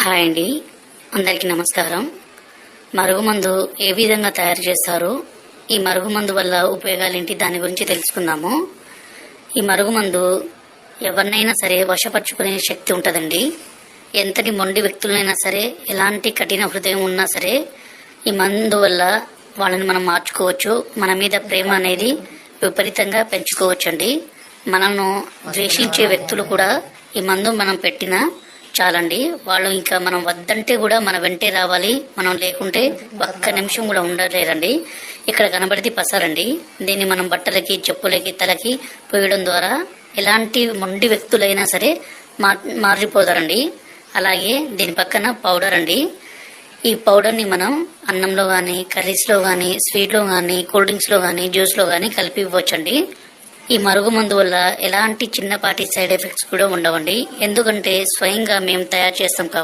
Hi అండి, అందరికీ నమస్కారం. మరుగుమందు ఏ విధంగా తయారు చేస్తారు, ఈ మరుగుమందు వల్ల ఉపయోగాలేంటి, దాని గురించి తెలుసుకుందాము. ఈ మరుగుమందు ఎవరినైనా సరే వశపరుచుకునే శక్తి ఉంటుందండి. ఎంతటి మొండి వ్యక్తులైనా సరే, ఎలాంటి కఠిన హృదయం ఉన్నా సరే, ఈ మందు వల్ల వాళ్ళని మనం మార్చుకోవచ్చు. మన మీద ప్రేమ అనేది విపరీతంగా పెంచుకోవచ్చండి. మనను ద్వేషించే వ్యక్తులు కూడా ఈ మందు మనం పెట్టినా చాలండి, వాళ్ళు ఇంకా మనం వద్దంటే కూడా మన వెంటే రావాలి. మనం లేకుంటే ఒక్క నిమిషం కూడా ఉండలేరండి. ఇక్కడ కనబడితే పసారండి. దీన్ని మనం బట్టలకి, చెప్పులకి, తలకి పోయడం ద్వారా ఎలాంటి మొండి వ్యక్తులైనా సరే మారిపోతారండి. అలాగే దీని పక్కన పౌడర్ అండి. ఈ పౌడర్ని మనం అన్నంలో కానీ, కర్రీస్లో కానీ, స్వీట్లో కానీ, కూల్ డ్రింక్స్లో కానీ, జ్యూస్లో కానీ కలిపి ఇవ్వచ్చండి. ఈ మరుగుమందు వల్ల ఎలాంటి చిన్నపాటి సైడ్ ఎఫెక్ట్స్ కూడా ఉండవండి. ఎందుకంటే స్వయంగా మేము తయారు చేస్తాం కాబట్టి.